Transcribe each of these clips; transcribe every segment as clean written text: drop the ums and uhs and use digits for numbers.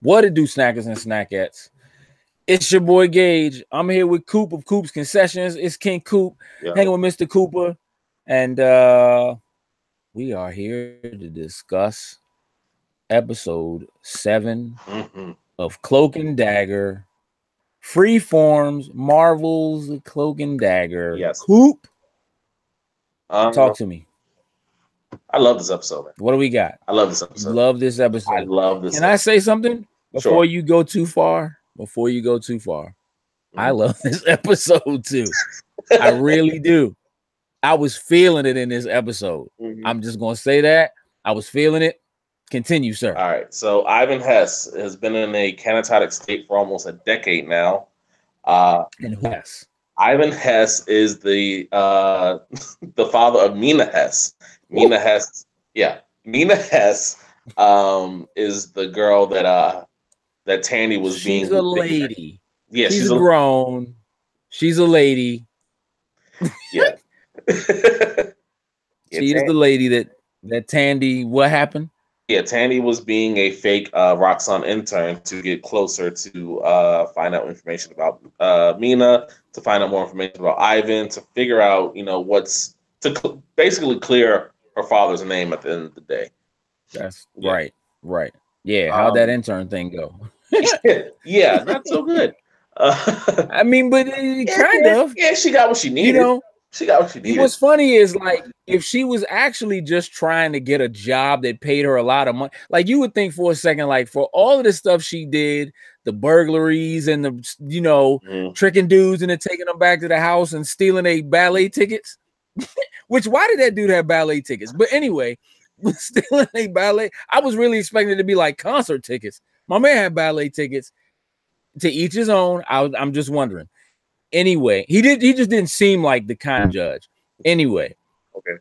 What it do, snackers and snackettes? It's your boy Gage. I'm here with Coop of Coop's Concessions. It's King Coop, hanging with Mr. Cooper. And we are here to discuss episode 7 of Cloak and Dagger. Freeform's Marvel's Cloak and Dagger. Yes. Coop, talk to me. I love this episode, man. What do we got? I love this episode. Love this episode. I love this. Can I say something before you go too far? I love this episode too. I really do. I was feeling it in this episode. I'm just going to say that. I was feeling it. Continue, sir. All right. So Ivan Hess has been in a catatonic state for almost a decade now. And who Hess? Ivan Hess is the father of Mina Hess. Mina Hess, Mina Hess is the girl that Tandy was being. She's a lady. Yeah, she's grown. She's a lady. Yeah. She is the lady that Tandy. What happened? Yeah, Tandy was being a fake Roxanne intern to get closer to find out information about Mina, to find out more information about Ivan, to figure out, what's to basically clear her father's name at the end of the day. That's right. Yeah, how'd that intern thing go? Yeah, not so good. I mean, but kind of. Yeah, she got what she needed. She got what she needed. What's funny is, like, if she was actually just trying to get a job that paid her a lot of money, like, you would think for a second, like, for all of the stuff she did, the burglaries and the, tricking dudes and then taking them back to the house and stealing their ballet tickets. Which, why did that dude have ballet tickets? But anyway, stealing a ballet, I was really expecting it to be like concert tickets. My man had ballet tickets. To each his own. I'm just wondering. Anyway, he just didn't seem like the kind of judge. Anyway, okay.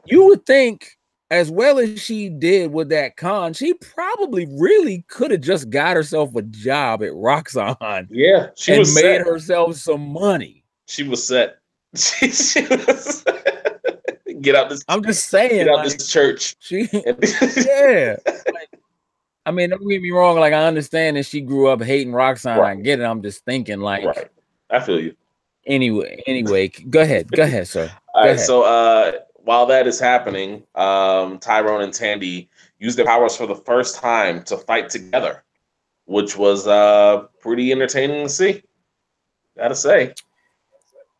You would think, as well as she did with that con, she probably really could have just got herself a job at Roxanne. Yeah, she and was made set. herself some money. She was set. She was get out this. I'm just saying, get out this church. Yeah. I mean, don't get me wrong. Like, I understand that she grew up hating Roxanne. Right. I get it. I'm just thinking, like, right. I feel you. Anyway, go ahead, sir. All right. So, while that is happening, Tyrone and Tandy use their powers for the first time to fight together, which was pretty entertaining to see. Gotta say.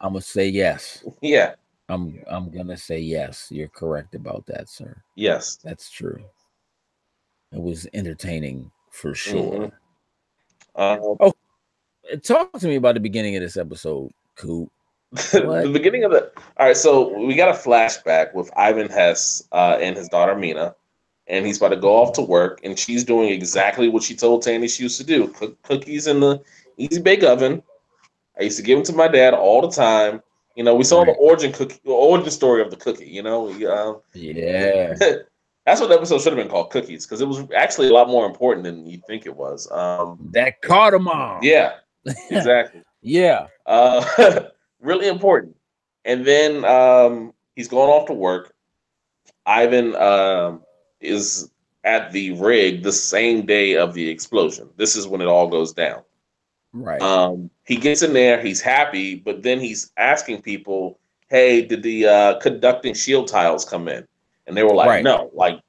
I'm gonna say yes. Yeah. I'm gonna say yes. You're correct about that, sir. Yes, that's true. It was entertaining for sure. Talk to me about the beginning of this episode, Coop. The beginning of all right, so we got a flashback with Ivan Hess and his daughter Mina, and he's about to go off to work, and she's doing exactly what she told Tandy she used to do: cook cookies in the easy bake oven. I used to give them to my dad all the time. We saw the origin story of the cookie. Yeah. That's what the episode should have been called, Cookies, because it was actually a lot more important than you think it was. That cardamom. Yeah, exactly. Yeah. Really important. And then he's going off to work. Ivan is at the rig the same day of the explosion. This is when it all goes down. Right. He gets in there. He's happy, but then he's asking people, "Hey, did the conducting shield tiles come in?" And they were like, "No, like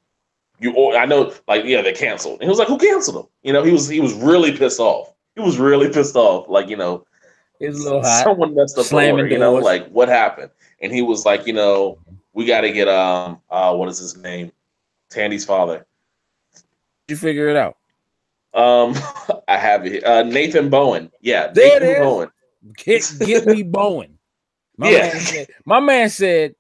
I know, like they canceled." And he was like, "Who canceled them?" He was really pissed off. He was really pissed off, like it was a little hot. Someone messed up slamming the door, like what happened? And he was like, we got to get what is his name? Tandy's father. Did you figure it out? I have it. Nathan Bowen. Yeah, there Nathan Bowen. Get me Bowen. My man said,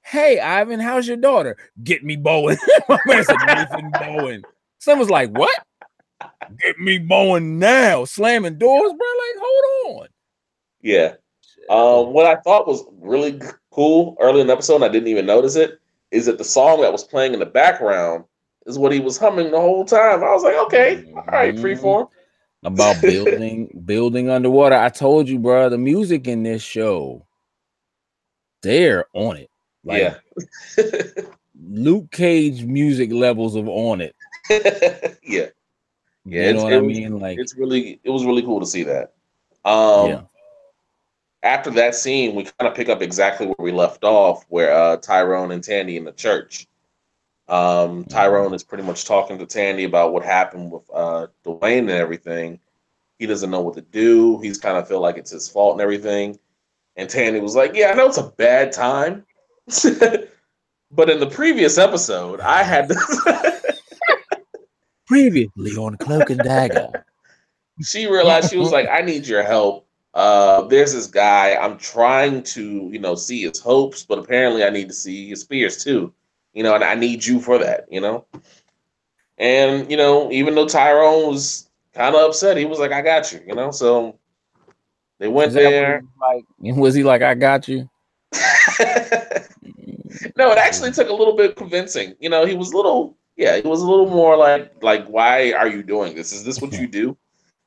"Hey, Ivan, how's your daughter?" "Get me Bowen." My man said, "Nathan Bowen." Someone's like, "What?" "Get me Bowen now." Slamming doors, bro. Like, hold on. Yeah. What I thought was really cool early in the episode, and I didn't even notice it, is that the song that was playing in the background is what he was humming the whole time. I was like, okay, all right, Freeform. About building underwater. I told you, bro, the music in this show, they're on it. Like, Luke Cage music levels of on it. Yeah. Yeah, You know what I mean? Like, it was really cool to see that. yeah. After that scene, we kind of pick up exactly where we left off, where Tyrone and Tandy in the church. Tyrone is pretty much talking to Tandy about what happened with Dwayne and everything. He doesn't know what to do. He's kind of feel like it's his fault and everything. And Tandy was like, "Yeah, I know it's a bad time, but in the previous episode, I had to." Previously on Cloak and Dagger. She realized, she was like, "I need your help. There's this guy. I'm trying to, see his hopes, but apparently I need to see his fears too. And I need you for that. And even though Tyrone was kind of upset, he was like, "I got you." So they went Is that what he there. was like? Was he like, "I got you"? No, it actually took a little bit convincing. He was he was a little more like, "Why are you doing this? Is this what you do?"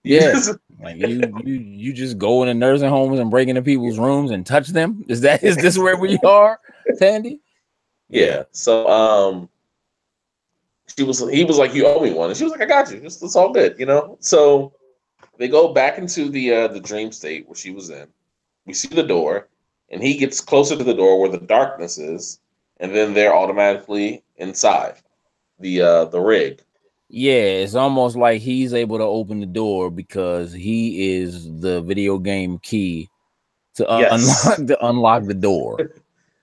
Yeah, like you just go in the nursing homes and break into people's rooms and touch them. Is this where we are, Tandy? Yeah. So he was like, "You owe me one," and she was like, "I got you. It's all good." So they go back into the dream state where she was in. We see the door, and he gets closer to the door where the darkness is, and then they're automatically inside the rig. Yeah, it's almost like he's able to open the door because he is the video game key to unlock the door.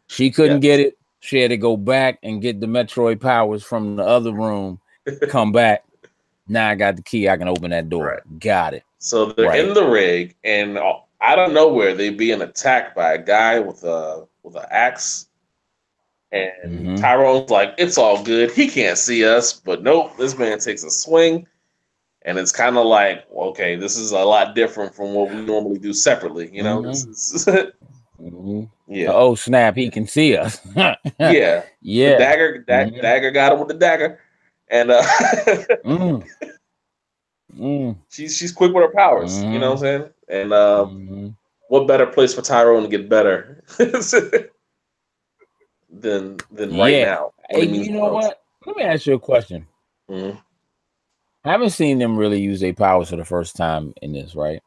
She couldn't get it. She had to go back and get the Metroid powers from the other room. Come back. Now I got the key. I can open that door. Right. Got it. So they're in the rig, and out of nowhere, they being attacked by a guy with an axe. And Tyrone's like, "It's all good. He can't see us." But nope, this man takes a swing. And it's kind of like, okay, this is a lot different from what we normally do separately. This is yeah. Oh snap! He can see us. Yeah. Yeah. The dagger got him with the dagger, and she's quick with her powers. You know what I'm saying? And what better place for Tyrone to get better than right now? Hey, you know what? Let me ask you a question. I haven't seen them really use their powers for the first time in this, right?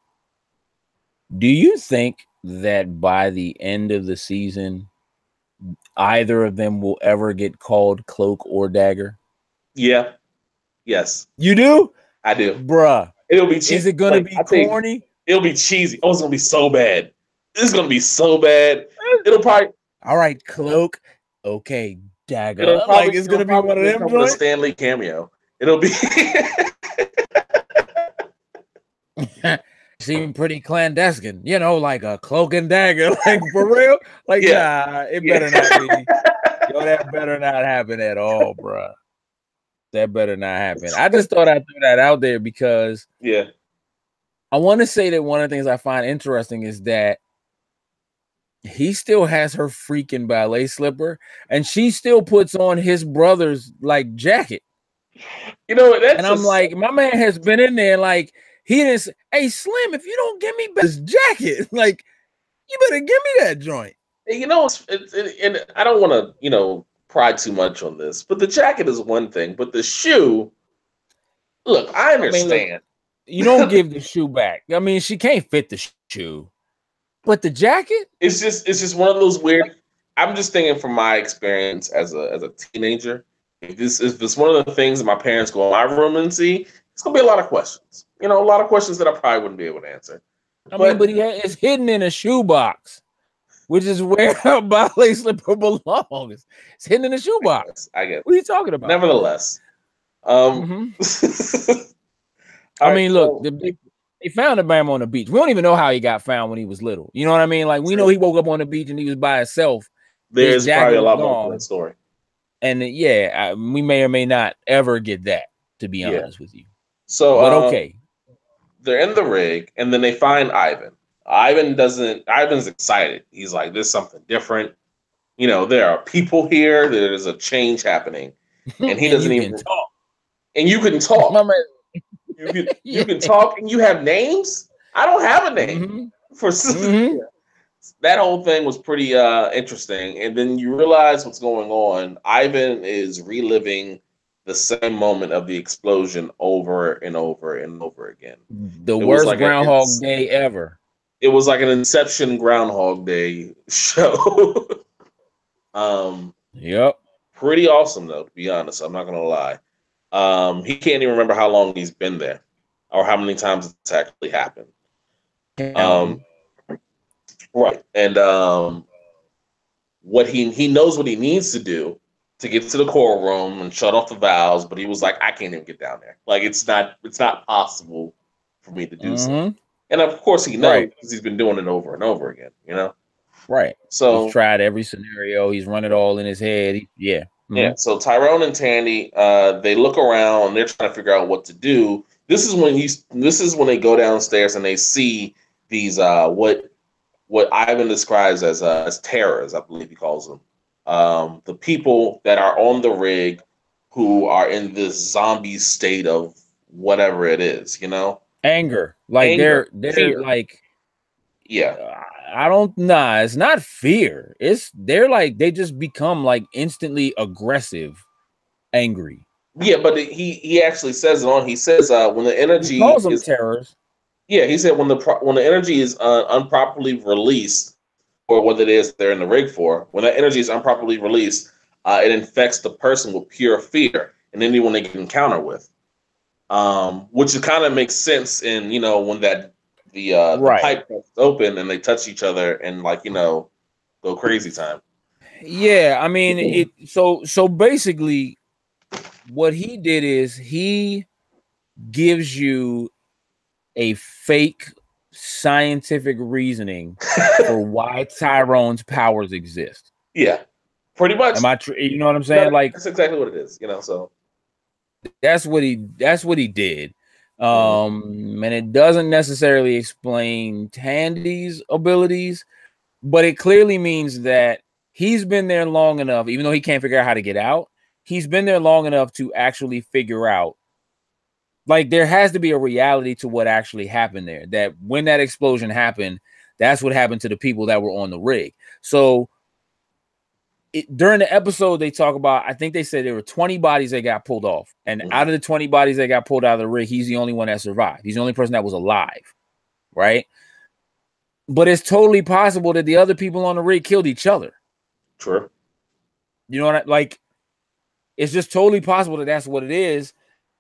Do you think that by the end of the season, either of them will ever get called Cloak or Dagger? Yeah. Yes. You do? I do. Bruh. It'll be cheesy. Is it going to be corny? It'll be cheesy. Oh, it's going to be so bad. It's going to be so bad. It'll probably... All right, Cloak. Okay, Dagger. It's going to be one of them. A Stanley cameo. It'll be... Seem pretty clandestine, like a Cloak and Dagger, like for real. Like, nah, it better not be. Yo, that better not happen at all, bro. That better not happen. I just thought I'd throw that out there because I want to say that one of the things I find interesting is that he still has her freaking ballet slipper, and she still puts on his brother's like jacket. And I'm like, my man has been in there, like. He didn't say, "Hey, Slim, if you don't give me this jacket, like, you better give me that joint." And I don't want to, pry too much on this, but the jacket is one thing, but the shoe. Look, I understand. You don't give the shoe back. I mean, she can't fit the shoe, but the jacket. It's just one of those weird. I'm just thinking from my experience as a teenager. If it's one of the things that my parents go in my room and see, it's gonna be a lot of questions. A lot of questions that I probably wouldn't be able to answer. But it's hidden in a shoebox, which is where a ballet slipper belongs. It's hidden in a shoebox. I guess. What are you talking about? Nevertheless. I mean, look, they found the Bam on the beach. We don't even know how he got found when he was little. You know what I mean? Like, we know he woke up on the beach and he was by himself. There's probably a lot more to that story. And we may or may not ever get that, to be honest with you. So, but okay. They're in the rig, and then they find Ivan. Ivan's excited. He's like, "There's something different. There are people here. There's a change happening." And he doesn't even talk. And you can talk. You can talk, and you have names? I don't have a name. That whole thing was pretty interesting. And then you realize what's going on. Ivan is reliving the same moment of the explosion over and over and over again. The It was worst like Groundhog Day ever. It was like an Inception Groundhog Day show. Yep. Pretty awesome though, to be honest. I'm not gonna lie. He can't even remember how long he's been there or how many times it's actually happened. Right. And what he knows what he needs to do to get to the core room and shut off the valves, but he was like, I can't even get down there. Like it's not possible for me to do so. And of course he knows because he's been doing it over and over again, you know? Right. So he's tried every scenario, he's run it all in his head. Yeah. Yeah. So Tyrone and Tandy, they look around and they're trying to figure out what to do. This is when they go downstairs and they see these what Ivan describes as terrors, I believe he calls them. The people that are on the rig who are in this zombie state of whatever it is, you know? Anger. Like they're fear. like, yeah. I don't know. It's not fear. They're like, they just become like instantly aggressive, angry. Yeah, but he actually says it on. He says when the energy he calls them terrors. Yeah, he said when the energy is improperly released, or what it is they're in the rig for, when that energy is improperly released, it infects the person with pure fear and anyone they get encounter with. Which kind of makes sense in when the pipe cuts open and they touch each other and go crazy time. Yeah, I mean so basically what he did is he gives you a fake scientific reasoning for why Tyrone's powers exist. Yeah, pretty much. You know what I'm saying? Like that's exactly what it is. So that's what he did. And it doesn't necessarily explain Tandy's abilities, but it clearly means that he's been there long enough, even though he can't figure out how to get out. He's been there long enough to actually figure out, like, there has to be a reality to what actually happened there. That when that explosion happened, that's what happened to the people that were on the rig. So during the episode, they talk about, I think they said there were 20 bodies that got pulled off. And out of the 20 bodies that got pulled out of the rig, he's the only one that survived. He's the only person that was alive. Right? But it's totally possible that the other people on the rig killed each other. True. You know what like, it's just totally possible that that's what it is.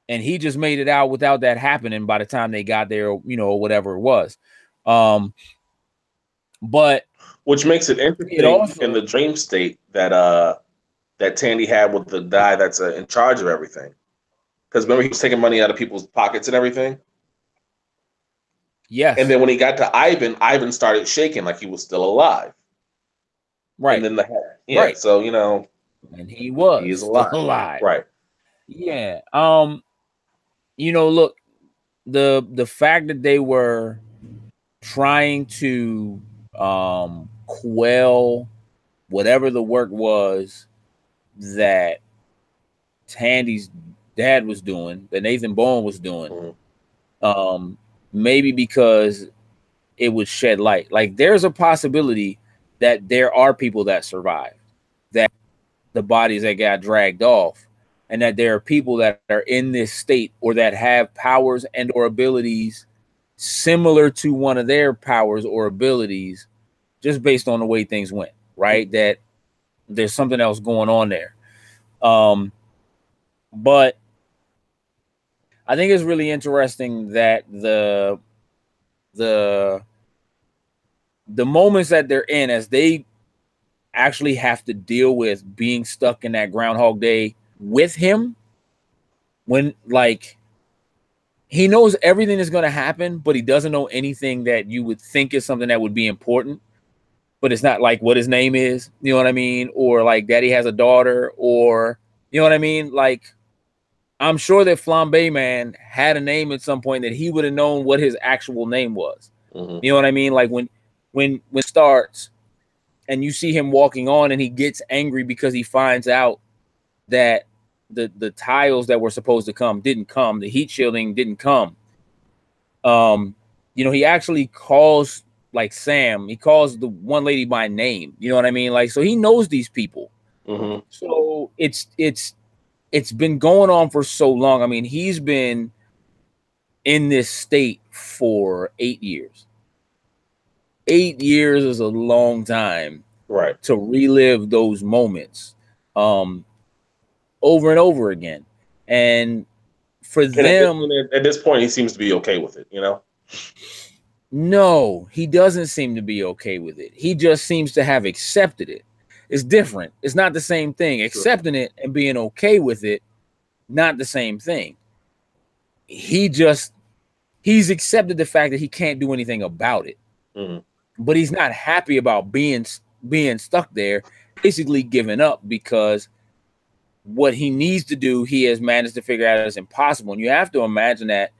And he just made it out without that happening by the time they got there, or whatever it was. But which makes it interesting in the dream state that Tandy had with the guy that's in charge of everything. Because remember, he was taking money out of people's pockets and everything. Yes. And then when he got to Ivan started shaking like he was still alive. Right. And then right. So and he's alive. Right. Yeah. Look, the fact that they were trying to quell whatever the work was that Tandy's dad was doing, that Nathan Bowen was doing, maybe because it would shed light. Like, there's a possibility that there are people that survived, that the bodies that got dragged off, and that there are people that are in this state or that have powers and or abilities similar to one of their powers or abilities, just based on the way things went, right? That there's something else going on there. But I think it's really interesting that the moments that they're in, as they actually have to deal with being stuck in that Groundhog Day with him, when like he knows everything is going to happen, but he doesn't know anything that you would think is something that would be important, but it's not like what his name is, you know what I mean? Or like that he has a daughter, or you know what I mean? Like, I'm sure that Flambe Man had a name at some point that he would have known what his actual name was. You know what I mean? Like when it starts and you see him walking on and he gets angry because he finds out that the tiles that were supposed to come didn't come, the heat shielding didn't come. He actually calls like Sam, he calls the one lady by name, you know what I mean? Like, so he knows these people. So it's it's been going on for so long. I mean, he's been in this state for 8 years. 8 years is a long time, right, to relive those moments over and over again. And for them, at this point, he seems to be okay with it, you know? no, he doesn't seem to be okay with it. He just seems to have accepted it. It's different. It's not the same thing. Accepting it and being okay with it, not the same thing. He's accepted the fact that he can't do anything about it. But he's not happy about being stuck there, basically giving up, because what he needs to do, he has managed to figure out is impossible. And you have to imagine that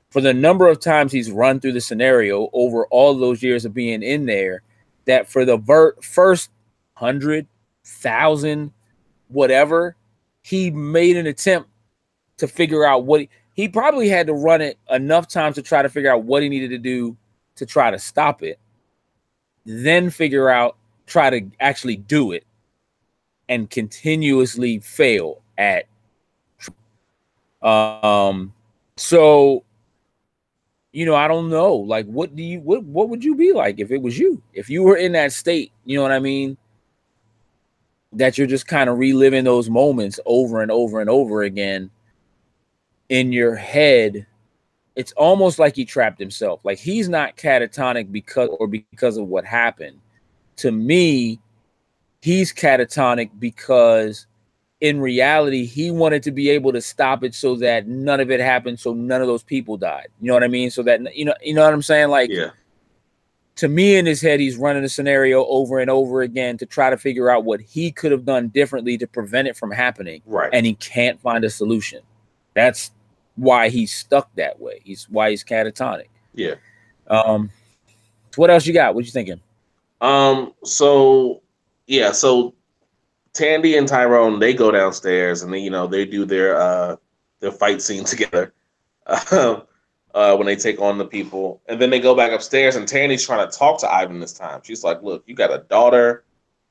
for the number of times he's run through the scenario over all those years of being in there, that for the first 100,000, whatever, he made an attempt to figure out what he probably had to run it enough times to try to figure out what he needed to do to try to stop it, then try to actually do it, and continuously fail at. So, you know, I don't know. Like, what would you be like if it was you? If you were in that state, you know what I mean? That you're just kind of reliving those moments over and over and over again in your head. It's almost like he trapped himself. Like, he's not catatonic because of what happened. To me, he's catatonic because in reality, he wanted to be able to stop it so that none of it happened, so none of those people died. You know what I mean? So that, you know what I'm saying? Like, yeah. To me, in his head, he's running a scenario over and over again to try to figure out what he could have done differently to prevent it from happening. Right. And he can't find a solution. That's why he's stuck that way. Why he's catatonic. Yeah. So what else you got? What you thinking? So Tandy and Tyrone, they go downstairs and they do their fight scene together when they take on the people, and then they go back upstairs and Tandy's trying to talk to Ivan this time. She's like, "Look, you got a daughter,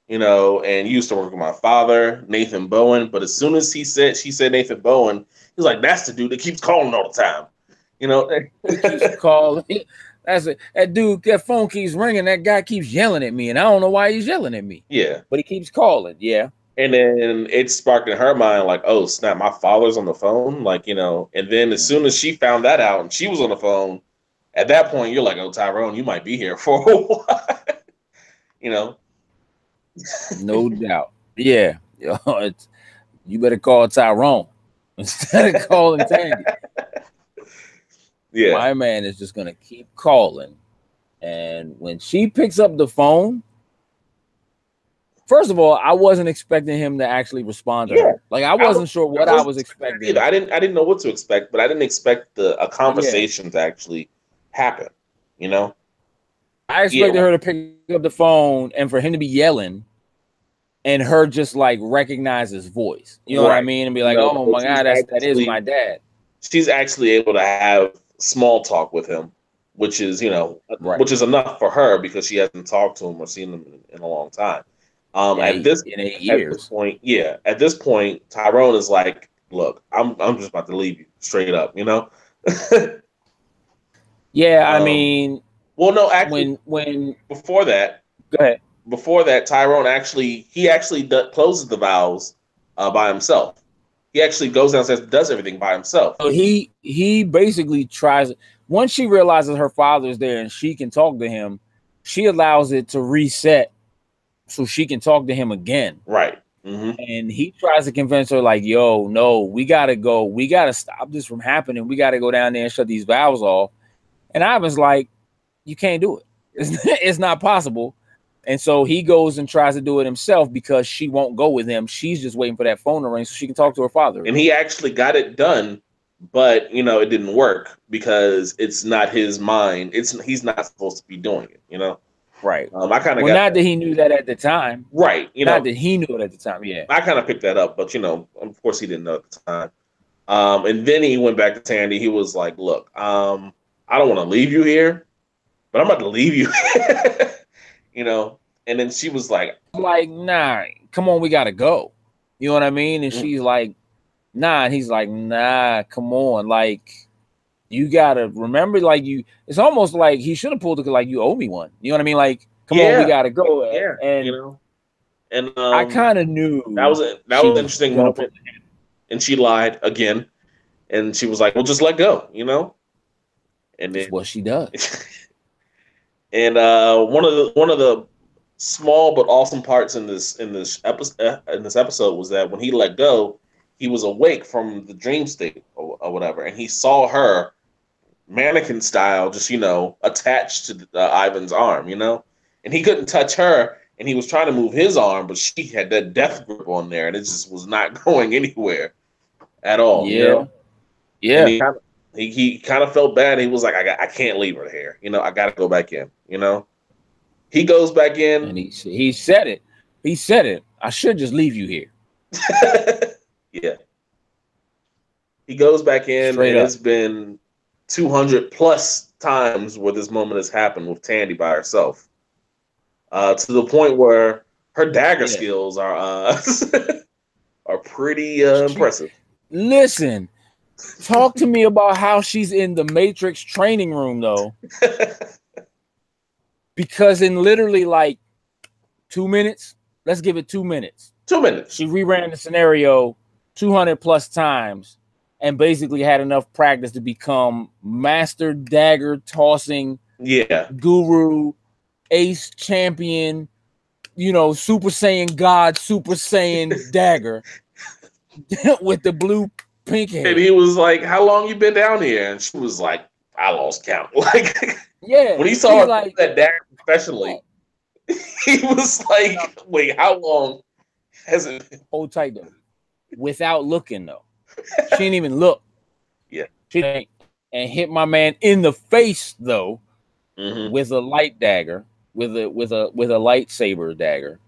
and you used to work with my father, Nathan Bowen." But as soon as she said Nathan Bowen, he's like, "That's the dude that keeps calling all the time." He keeps calling. That dude, that phone keeps ringing. That guy keeps yelling at me, and I don't know why he's yelling at me. Yeah. But he keeps calling. Yeah. And then it sparked in her mind, like, oh, snap, my father's on the phone. Like, and then as soon as she found that out and she was on the phone, at that point, you're like, oh, Tyrone, you might be here for a while. No doubt. Yeah. You better call Tyrone instead of calling Tandy. Yeah. My man is just going to keep calling. And when she picks up the phone, first of all, I wasn't expecting him to actually respond to her. Like, I wasn't sure what I was expecting. I didn't know what to expect, but I didn't expect a conversation to actually happen. I expected her to pick up the phone and for him to be yelling and her just like recognize his voice. You know what I mean? And be like, oh my God, that is my dad. She's actually able to have small talk with him, which is, which is enough for her because she hasn't talked to him or seen him in a long time. At this point, Tyrone is like, look, I'm just about to leave you straight up, Yeah, I mean, well, no, actually, when before that, go ahead. Before that, Tyrone actually closes the valves by himself. He actually goes downstairs and does everything by himself. So he basically tries. Once she realizes her father's there and she can talk to him, she allows it to reset so she can talk to him again. Right. Mm-hmm. And he tries to convince her, like, yo, no, we got to go. We got to stop this from happening. We got to go down there and shut these valves off. And Ivan's like, you can't do it. It's not possible. And so he goes and tries to do it himself because she won't go with him. She's just waiting for that phone to ring so she can talk to her father. And he actually got it done, but, it didn't work because it's not his mind. He's not supposed to be doing it, Right. I kind of not that he knew that at the time. Right. Not that he knew it at the time. Yeah. I kind of picked that up, but of course he didn't know at the time. And then he went back to Tandy. He was like, look, I don't want to leave you here, but I'm about to leave you. And then she was like, nah, come on, we gotta go. You know what I mean? And she's like, nah. And he's like, nah, come on. Like, you gotta remember, like, it's almost like he should have pulled it like, you owe me one. You know what I mean? Like, come on, we gotta go. Yeah. And and I kind of knew that was an interesting moment. And she lied again. And she was like, well, just let go, And that's what she does. And one of the small but awesome parts in this episode was that when he let go, he was awake from the dream state or whatever, and he saw her mannequin style, just attached to Ivan's arm, and he couldn't touch her, and he was trying to move his arm, but she had that death grip on there, and it just was not going anywhere at all. Yeah. And he kind of felt bad. He was like, I can't leave her here. I got to go back in. He goes back in, and he said it. He said it. I should just leave you here. Yeah. He goes back in, and it's been 200 plus times where this moment has happened with Tandy by herself, to the point where her dagger skills are are pretty impressive. Listen. Talk to me about how she's in the Matrix training room, though. Because in literally like 2 minutes, let's give it 2 minutes. 2 minutes. She reran the scenario 200 plus times and basically had enough practice to become master dagger tossing guru, ace champion, Super Saiyan God, Super Saiyan dagger with the blue pink hair. And he was like, how long you been down here? And she was like, I lost count. Like, when he saw her like, that dagger professionally, he was like, wait, how long has it been? Hold tight, though. Without looking, though. She didn't even look. Yeah. She didn't, and hit my man in the face, though, with a light dagger, with a lightsaber dagger.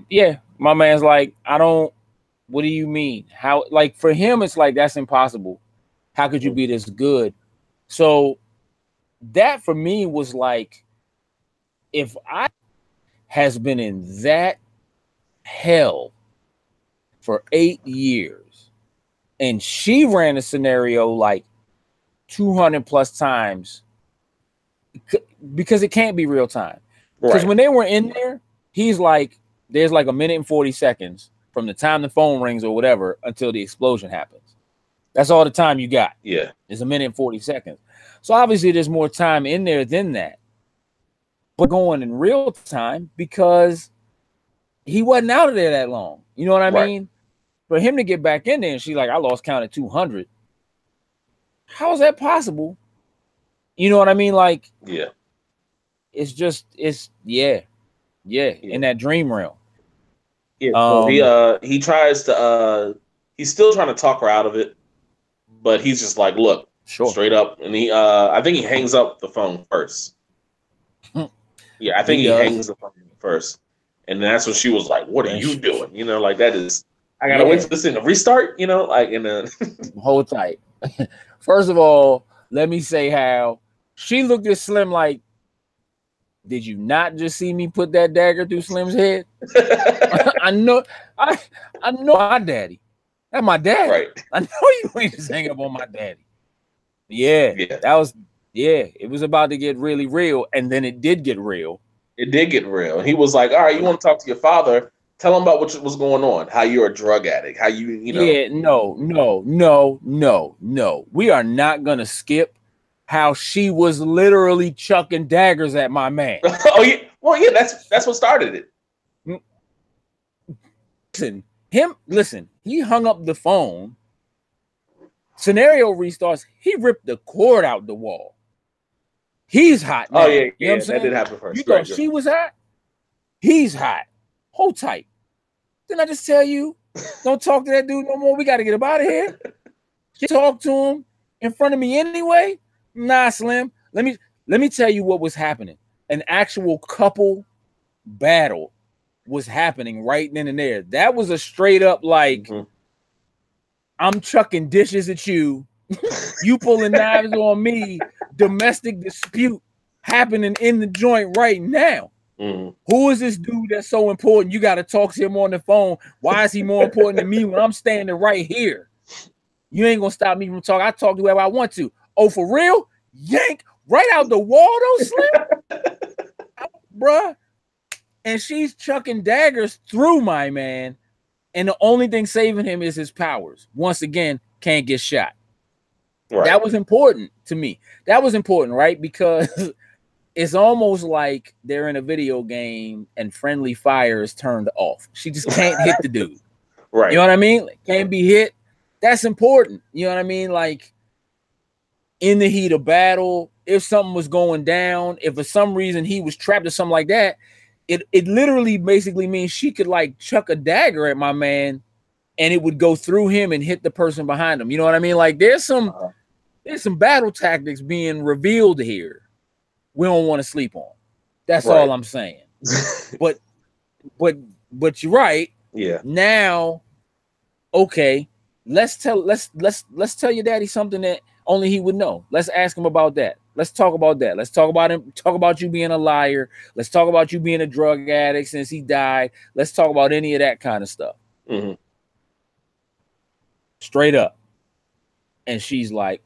Yeah, my man's like, what do you mean? How, like, for him, it's like, that's impossible. How could you be this good? So that for me was like, if I has been in that hell for 8 years and she ran a scenario like 200 plus times, because it can't be real time. Because when they were in there, he's like, there's like 1 minute and 40 seconds from the time the phone rings or whatever until the explosion happens. That's all the time you got. Yeah. It's 1 minute and 40 seconds. So obviously there's more time in there than that. But going in real time because he wasn't out of there that long. You know what I mean? For him to get back in there and she's like, I lost count at 200. How is that possible? You know what I mean? Like, it's just, in that dream realm. Yeah, so he tries to he's still trying to talk her out of it, but he's just like, look, straight up, and he I think he hangs up the phone first. Yeah, I think he hangs the phone first, and that's when she was like, "What are you doing?" Like that is, I gotta wait for this thing to restart. Like in the hold tight. First of all, let me say how she looked at Slim like, did you not just see me put that dagger through Slim's head? I know my daddy. That's my daddy. Right. I know you ain't just hang up on my daddy. Yeah. That was, it was about to get really real, and then it did get real. It did get real. And he was like, all right, you want to talk to your father? Tell him about what was going on, how you're a drug addict, how you know. Yeah, no. We are not going to skip how she was literally chucking daggers at my man. Oh, yeah. Well, yeah, that's what started it. Listen, he hung up the phone. Scenario restarts. He ripped the cord out the wall. He's hot now. Oh, yeah, you know what I'm saying? That did happen first. You thought she was hot? He's hot. Hold tight. Didn't I just tell you? Don't talk to that dude no more. We got to get him out of here. You talk to him in front of me anyway? Nah, Slim. Let me tell you what was happening. An actual couple battle was happening right then and there. That was a straight up like, I'm chucking dishes at you. You pulling knives on me. Domestic dispute happening in the joint right now. Who is this dude that's so important? You got to talk to him on the phone. Why is he more important than me when I'm standing right here? You ain't gonna stop me from talking. I talk to whoever I want to. Oh, for real? Yank right out the wall, though, Slim, bruh. And she's chucking daggers through my man, and the only thing saving him is his powers. Once again, can't get shot. Right. That was important to me. That was important, right? Because it's almost like they're in a video game and friendly fire is turned off. She just can't hit the dude. Right. You know what I mean? Like, can't be hit. That's important. You know what I mean? Like, in the heat of battle, if something was going down, if for some reason he was trapped or something like that, it literally basically means she could like chuck a dagger at my man and it would go through him and hit the person behind him. You know what I mean? Like, there's some battle tactics being revealed here we don't want to sleep on. That's all I'm saying. but you're right. Yeah. Now, okay, let's tell your daddy something that only he would know. Let's ask him about that. Let's talk about that. Let's talk about him. Talk about you being a liar. Let's talk about you being a drug addict since he died. Let's talk about any of that kind of stuff. Straight up. And she's like,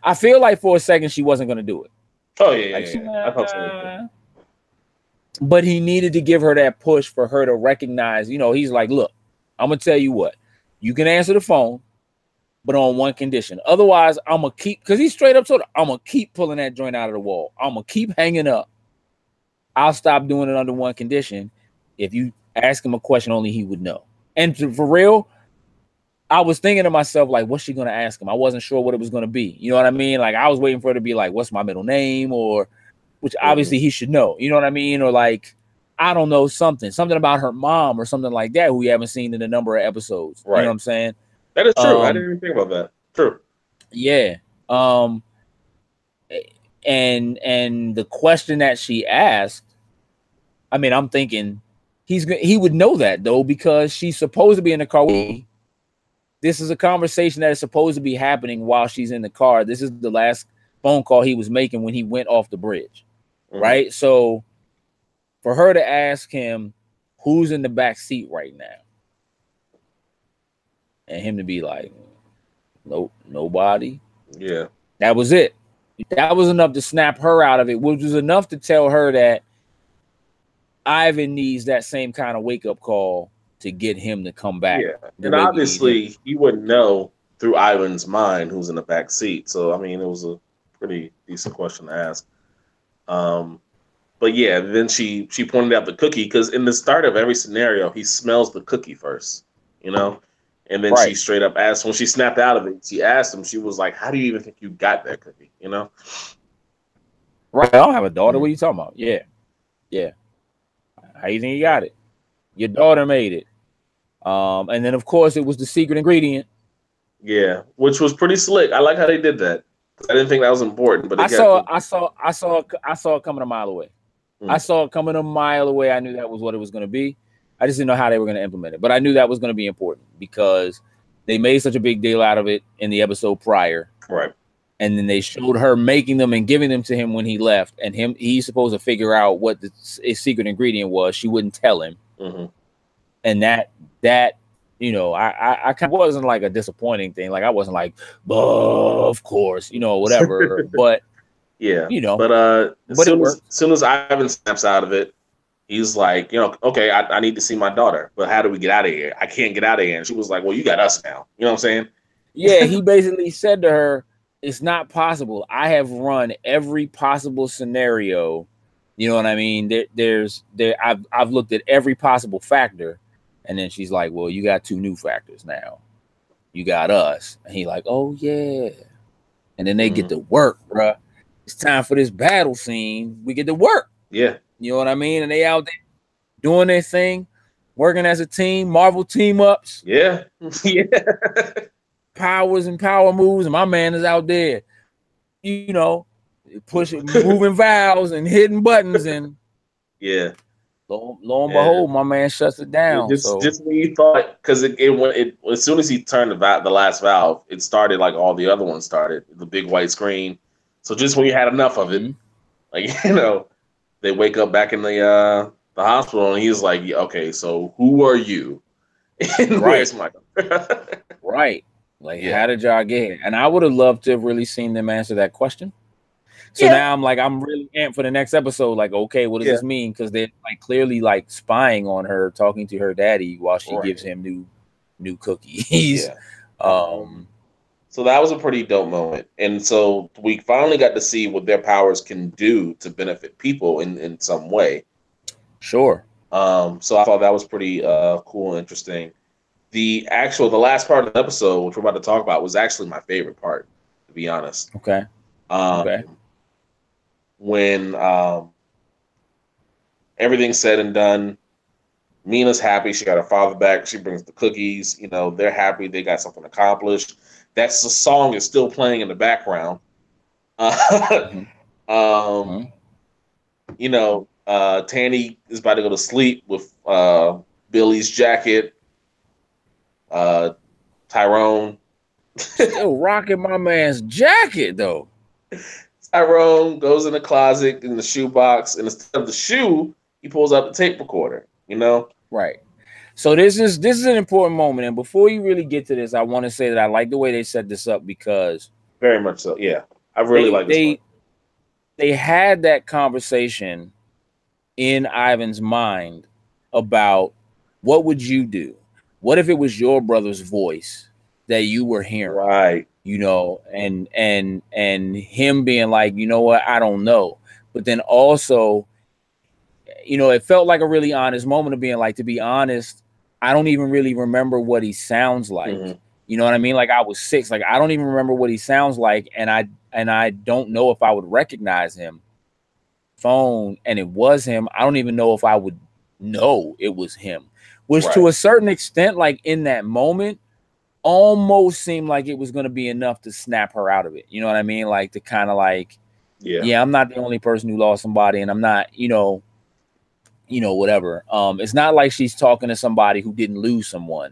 I feel like for a second she wasn't going to do it. Oh, yeah, like, yeah. I thought so. But he needed to give her that push for her to recognize, you know, he's like, look, I'm going to tell you what. You can answer the phone, but on one condition. Otherwise, I'm going to keep, because he straight up told her, I'm going to keep pulling that joint out of the wall. I'm going to keep hanging up. I'll stop doing it under one condition. If you ask him a question, only he would know. And for real, I was thinking to myself, like, what's she going to ask him? I wasn't sure what it was going to be. You know what I mean? Like, I was waiting for her to be like, what's my middle name? Or, which obviously he should know. You know what I mean? Or like, I don't know, something about her mom or something like that who we haven't seen in a number of episodes. Right. You know what I'm saying? That is true. I didn't even think about that. True. Yeah. And the question that she asked, I mean, I'm thinking he would know that though, because she's supposed to be in the car with me. This is a conversation that is supposed to be happening while she's in the car. This is the last phone call he was making when he went off the bridge. Right. So for her to ask him who's in the back seat right now, and him to be like, nope, nobody. Yeah. That was it. That was enough to snap her out of it, which was enough to tell her that Ivan needs that same kind of wake-up call to get him to come back. Yeah. And obviously he wouldn't know through Ivan's mind who's in the back seat. So I mean, it was a pretty decent question to ask. But yeah, then she pointed out the cookie, because in the start of every scenario, he smells the cookie first, you know? And then she straight up asked, when she snapped out of it, she asked him, she was like, how do you even think you got that cookie, you know? Right. I don't have a daughter. What are you talking about? Yeah. Yeah. How you think you got it? Your daughter made it. And then, of course, it was the secret ingredient. Yeah, which was pretty slick. I like how they did that. I didn't think that was important, but I saw it coming a mile away. I saw it coming a mile away. I knew that was what it was going to be. I just didn't know how they were going to implement it, but I knew that was going to be important because they made such a big deal out of it in the episode prior. Right. And then they showed her making them and giving them to him when he left, and he's supposed to figure out what the secret ingredient was. She wouldn't tell him. And that, you know, I kind of wasn't like a disappointing thing. Like, I wasn't like, of course, you know, whatever. But yeah, you know, but as soon as Ivan snaps out of it, he's like, you know, okay, I need to see my daughter, but how do we get out of here? I can't get out of here. And she was like, well, you got us now. You know what I'm saying? Yeah, he basically said to her, it's not possible. I have run every possible scenario. You know what I mean? I've looked at every possible factor. And then she's like, well, you got two new factors now. You got us. And he like, oh, yeah. And then they get to work, bruh. It's time for this battle scene. We get to work. Yeah. You know what I mean? And they out there doing their thing, working as a team, Marvel team ups. Yeah. Yeah. Powers and power moves. And my man is out there, you know, pushing, moving valves and hitting buttons. And yeah. Lo and behold, my man shuts it down. Just when you thought, because it as soon as he turned the last valve, it started like all the other ones started, the big white screen. So just when you had enough of it, like, you know, they wake up back in the hospital, and he's like, okay, so who are you? And where's my right? Like, how did y'all get here? And I would have loved to have really seen them answer that question. So now I'm really amped for the next episode. Like, okay, what does this mean? Because they're like clearly like spying on her, talking to her daddy while she gives him new cookies. So that was a pretty dope moment. And so we finally got to see what their powers can do to benefit people in some way. Sure. So I thought that was pretty cool and interesting. The last part of the episode, which we're about to talk about, was actually my favorite part, to be honest. Okay. When everything's said and done, Mina's happy. She got her father back. She brings the cookies. You know, they're happy. They got something accomplished. That's the song is still playing in the background. You know, Tandy is about to go to sleep with Billy's jacket. Tyrone still rocking my man's jacket though. Tyrone goes in the closet in the shoebox, and instead of the shoe, he pulls out the tape recorder. You know, right. So this is an important moment, and before you really get to this, I want to say that I like the way they set this up because very much so. Yeah, I really like this one. They had that conversation in Ivan's mind about what would you do? What if it was your brother's voice that you were hearing? Right. You know, and him being like, you know what, I don't know. But then also, you know, it felt like a really honest moment of being like, to be honest, I don't even really remember what he sounds like. You know what I mean? Like I was 6, like I don't even remember what he sounds like, and I don't know if I would recognize him. Phone, and it was him. I don't even know if I would know it was him. Which to a certain extent, like in that moment, almost seemed like it was going to be enough to snap her out of it. You know what I mean? Like to kind of like, yeah, I'm not the only person who lost somebody, and I'm not, you know, whatever. It's not like she's talking to somebody who didn't lose someone,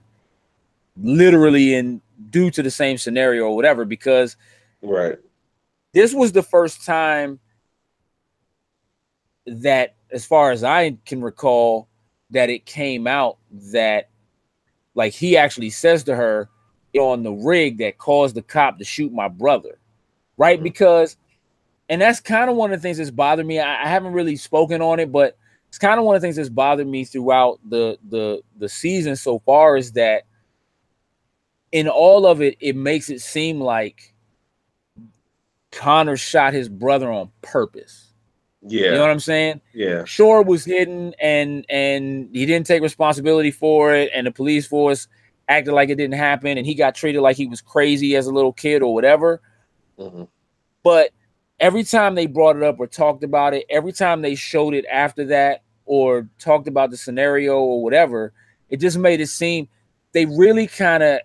literally, and due to the same scenario or whatever. Because this was the first time that, as far as I can recall, that it came out that like he actually says to her on the rig that caused the cop to shoot my brother, right? Because, and that's kind of one of the things that's bothered me. I haven't really spoken on it, but it's kind of one of the things that's bothered me throughout the season so far, is that in all of it, it makes it seem like Connor shot his brother on purpose. Yeah. You know what I'm saying? Yeah. Sure, it was hidden and he didn't take responsibility for it, and the police force acted like it didn't happen, and he got treated like he was crazy as a little kid or whatever. But every time they brought it up or talked about it, every time they showed it after that or talked about the scenario or whatever, it just made it seem they really kind of,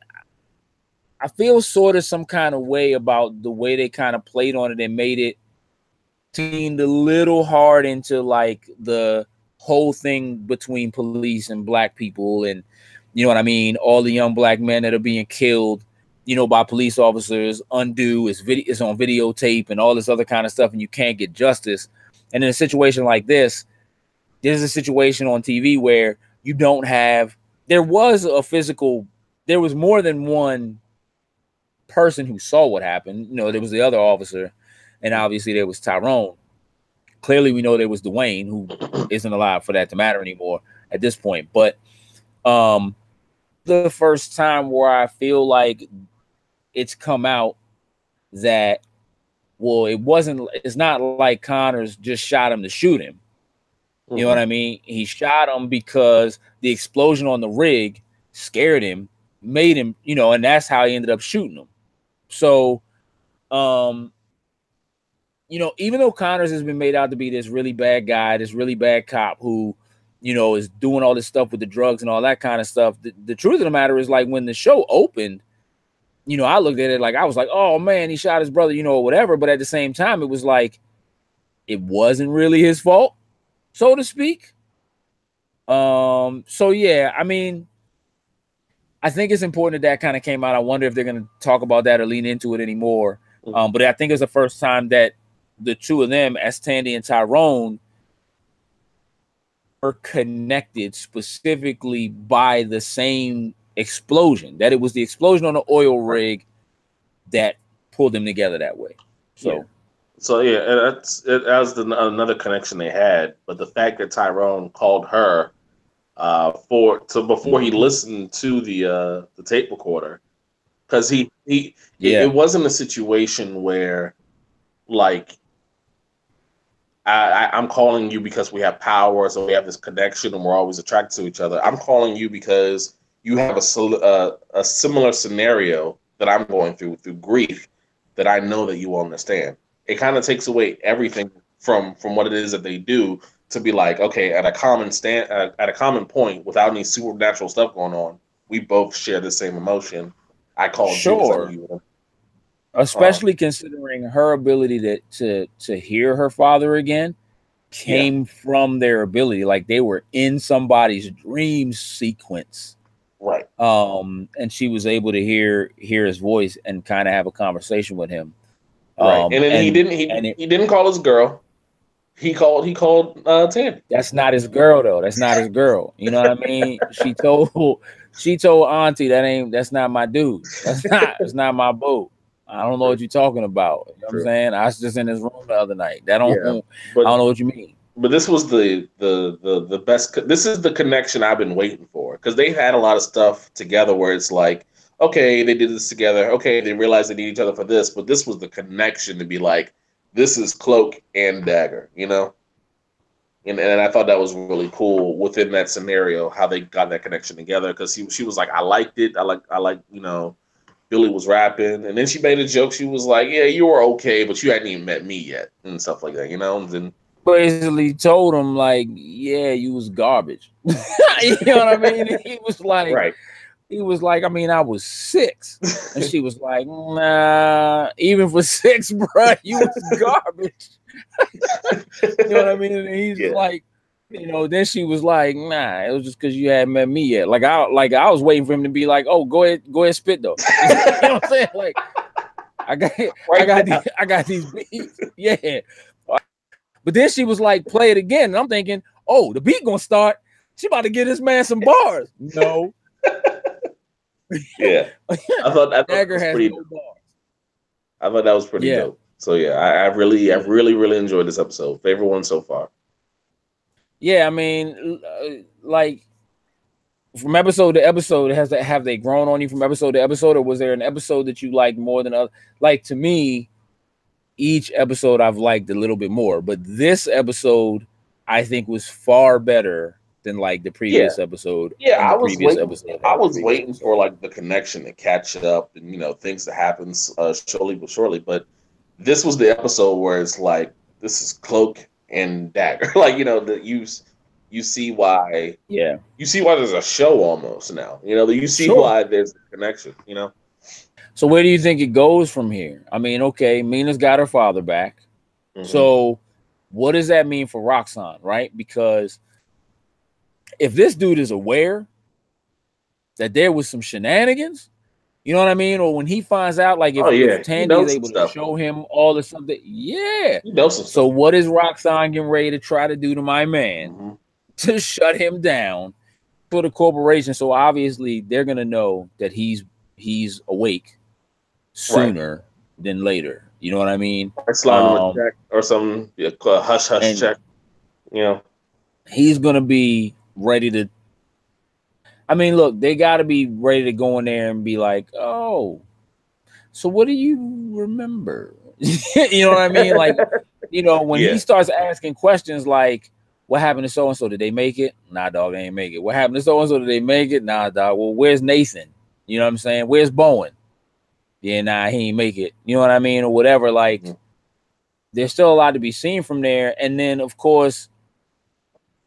I feel sort of some kind of way about the way they kind of played on it and made it seemed a little hard into like the whole thing between police and black people, and you know what I mean, all the young black men that are being killed, you know, by police officers, undue, is on videotape and all this other kind of stuff, and you can't get justice. And in a situation like this, there's a situation on TV where you don't have, there was more than one person who saw what happened. You know, there was the other officer, and obviously there was Tyrone. Clearly we know there was Dwayne, who isn't alive for that to matter anymore at this point. But the first time where I feel like it's come out that, well, it's not like Connors just shot him to shoot him. You know what I mean? He shot him because the explosion on the rig scared him, made him, you know, and that's how he ended up shooting him. So, you know, even though Connors has been made out to be this really bad guy, this really bad cop who, you know, is doing all this stuff with the drugs and all that kind of stuff, the truth of the matter is, like, when the show opened, you know, I looked at it like, I was like, oh man, he shot his brother, you know, or whatever. But at the same time, it was like, it wasn't really his fault, so to speak. So yeah, I mean, I think it's important that kind of came out. I wonder if they're going to talk about that or lean into it anymore. But I think it's the first time that the two of them, as Tandy and Tyrone, connected specifically by the same explosion. That it was the explosion on the oil rig that pulled them together that way. So, and that was another connection they had. But the fact that Tyrone called her before he listened to the tape recorder, because it wasn't a situation where like I'm calling you because we have power, so we have this connection and we're always attracted to each other. I'm calling you because you have a similar scenario that I'm going through grief that I know that you will understand. It kind of takes away everything from what it is that they do to be like, okay, at a common point, without any supernatural stuff going on, we both share the same emotion. I called you because I knew you. Especially considering her ability to hear her father again came from their ability, like they were in somebody's dream sequence, right? And she was able to hear his voice and kind of have a conversation with him, right? And then he didn't call his girl. He called Tandy. That's not his girl though. That's not his girl. You know what I mean? She told Auntie that's not my dude. That's not my boo. I don't know what you're talking about. You know what I'm saying? I was just in his room the other night. I don't know what you mean. But this was the best. This is the connection I've been waiting for, because they had a lot of stuff together where it's like, okay, they did this together. Okay, they realized they need each other for this. But this was the connection to be like, this is Cloak and Dagger, you know? And I thought that was really cool within that scenario, how they got that connection together. Because she was like, I liked it. I like, you know, Billy was rapping, and then she made a joke. She was like, "Yeah, you were okay, but you hadn't even met me yet," and stuff like that, you know. And then basically told him like, "Yeah, you was garbage." You know what I mean? And he was like, right. He was like, I mean, I was 6, and she was like, "Nah, even for 6, bro, you was garbage." You know what I mean? And he's like, you know, then she was like, "Nah, it was just because you hadn't met me yet." Like I was waiting for him to be like, "Oh, go ahead, spit though." You know what I'm saying? Like, I got these beats, yeah. But then she was like, "Play it again," and I'm thinking, "Oh, the beat gonna start. She about to give this man some bars." No. Yeah, I thought Dagger has no bars. I thought that was pretty dope. So yeah, I really enjoyed this episode. Favorite one so far. Yeah, I mean, like from episode to episode, have they grown on you from episode to episode, or was there an episode that you liked more than other? Like, to me, each episode I've liked a little bit more, but this episode I think was far better than like the previous episode. Yeah, I was waiting for like the connection to catch up, and you know, things to happen shortly. But this was the episode where it's like, this is Cloak and Dagger. Like, you know, that you see why. Yeah, you see why there's a show almost now. You know, you see why there's a connection. You know. So where do you think it goes from here? I mean, okay, Mina's got her father back. Mm-hmm. So what does that mean for Roxanne, right? Because if this dude is aware that there was some shenanigans, you know what I mean? Or when he finds out, like if Tandy is able to show him all the something, so what is Roxanne getting ready to try to do to my man to shut him down for the corporation? So obviously they're gonna know that he's awake sooner than later. You know what I mean? Or slide him a check or some hush check. You know, he's gonna be ready to. I mean, look, they got to be ready to go in there and be like, "Oh, so what do you remember?" You know what I mean? Like, you know, when he starts asking questions like, "What happened to so and so? Did they make it?" Nah, dog, they ain't make it. What happened to so and so? Did they make it? Nah, dog. Well, where's Nathan? You know what I'm saying? Where's Bowen? Yeah, nah, he ain't make it. You know what I mean, or whatever. Like, there's still a lot to be seen from there. And then, of course,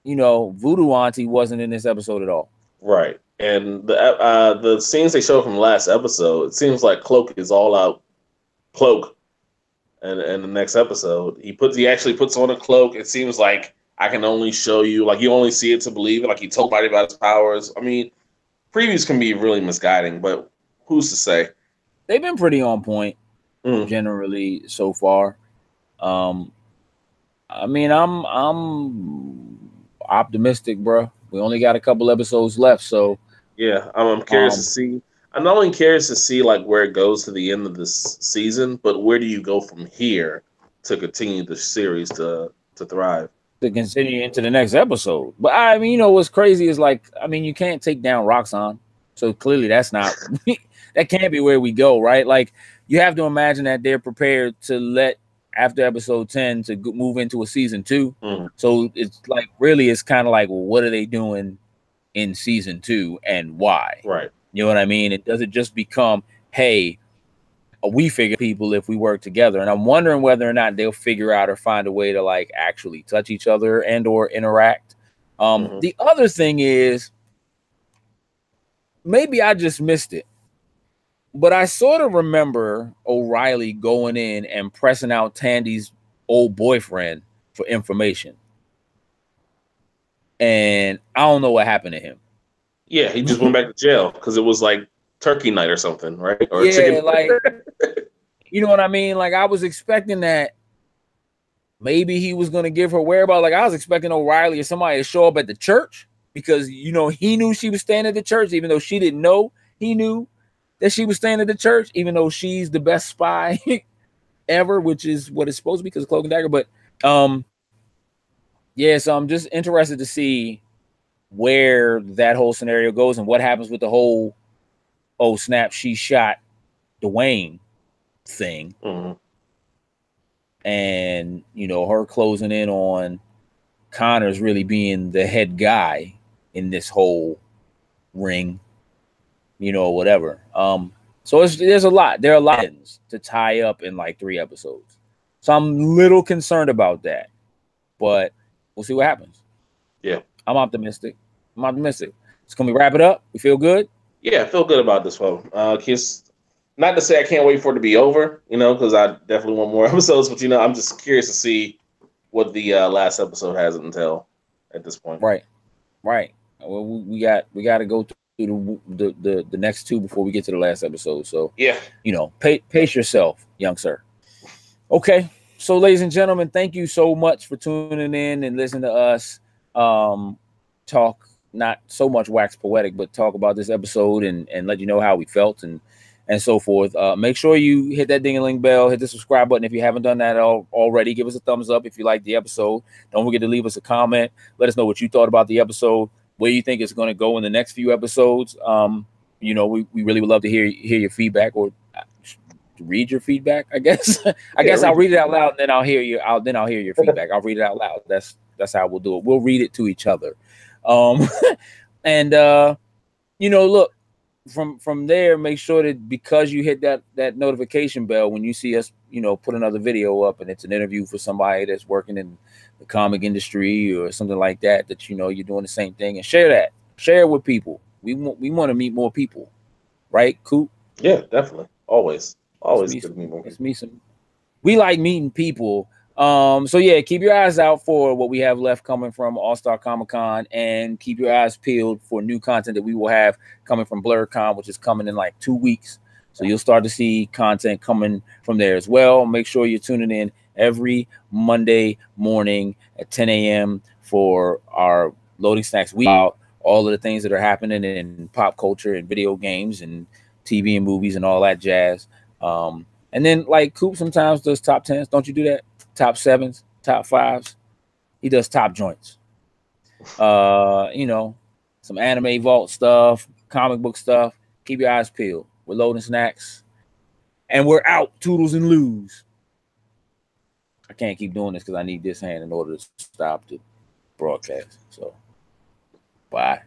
you know, Voodoo Auntie wasn't in this episode at all. Right. And the scenes they showed from last episode, it seems like Cloak is all out Cloak. And the next episode, he actually puts on a cloak. It seems like, I can only show you, like, you only see it to believe it. Like, he told everybody about his powers. I mean, previews can be really misguiding, but who's to say? They've been pretty on point generally so far. I mean, optimistic, bro. We only got a couple episodes left, so yeah, I'm curious to see. I'm not only curious to see like where it goes to the end of this season, but where do you go from here to continue the series to thrive? to continue into the next episode. But I mean, you know what's crazy is like, I mean, you can't take down Roxanne, so clearly that's not that can't be where we go, right? Like, you have to imagine that they're prepared to let after episode 10 to move into a season 2. So it's like really, it's kind of like, well, what are they doing in season 2 and why? Right. You know what I mean? It doesn't just become, hey, we figure people if we work together, and I'm wondering whether or not they'll figure out or find a way to like actually touch each other and or interact. The other thing is, maybe I just missed it, but I sort of remember O'Reilly going in and pressing out Tandy's old boyfriend for information, and I don't know what happened to him. Yeah, he just went back to jail because it was like turkey night or something, right? Or yeah, chicken. like, you know what I mean? Like, I was expecting that maybe he was going to give her whereabouts. Like, I was expecting O'Reilly or somebody to show up at the church because, you know, he knew she was staying at the church, even though she didn't know. He knew that she was staying at the church, even though she's the best spy ever, which is what it's supposed to be because of Cloak and Dagger. But, yeah, so I'm just interested to see where that whole scenario goes and what happens with the whole, oh, snap, she shot Dwayne thing. And, you know, her closing in on Connor's really being the head guy in this whole ring, you know, whatever. So there's a lot. There are a lot of things to tie up in like 3 episodes. So I'm a little concerned about that, but we'll see what happens. Yeah, I'm optimistic. So can we wrap it up? We feel good? Yeah, I feel good about this one. Not to say I can't wait for it to be over, you know, because I definitely want more episodes. But you know, I'm just curious to see what the last episode has entail at this point. Right. Well, we got to go through the next 2 before we get to the last episode. So yeah, you know, pace yourself, young sir. Okay, so ladies and gentlemen, thank you so much for tuning in and listening to us talk. Not so much wax poetic, but talk about this episode and let you know how we felt and so forth. Make sure you hit that ding-a-ling bell, hit the subscribe button if you haven't done that already. Give us a thumbs up if you like the episode. Don't forget to leave us a comment. Let us know what you thought about the episode, where you think it's going to go in the next few episodes. You know, we really would love to hear your feedback or read your feedback. I guess I'll read it out loud and then I'll hear your feedback. I'll read it out loud. That's how we'll do it. We'll read it to each other. And you know, look, from there, make sure that because you hit that notification bell when you see us, you know, put another video up and it's an interview for somebody that's working in the comic industry or something like that, that you know you're doing the same thing, and share it with people. We want to meet more people, right, Coop? Yeah, definitely. Always good to meet more people. We like meeting people. So yeah, keep your eyes out for what we have left coming from All-Star Comic-Con, and keep your eyes peeled for new content that we will have coming from BlurCon, which is coming in like 2 weeks. So you'll start to see content coming from there as well. Make sure you're tuning in every Monday morning at 10 a.m. for our Loading Snacks Week. All of the things that are happening in pop culture and video games and TV and movies and all that jazz. And then like Coop sometimes does top 10s. Don't you do that? Top 7s, top 5s. He does top joints. You know, some anime vault stuff, comic book stuff. Keep your eyes peeled. We're Loading Snacks. And we're out, Toodles and Loos. I can't keep doing this because I need this hand in order to stop the broadcast. So, bye.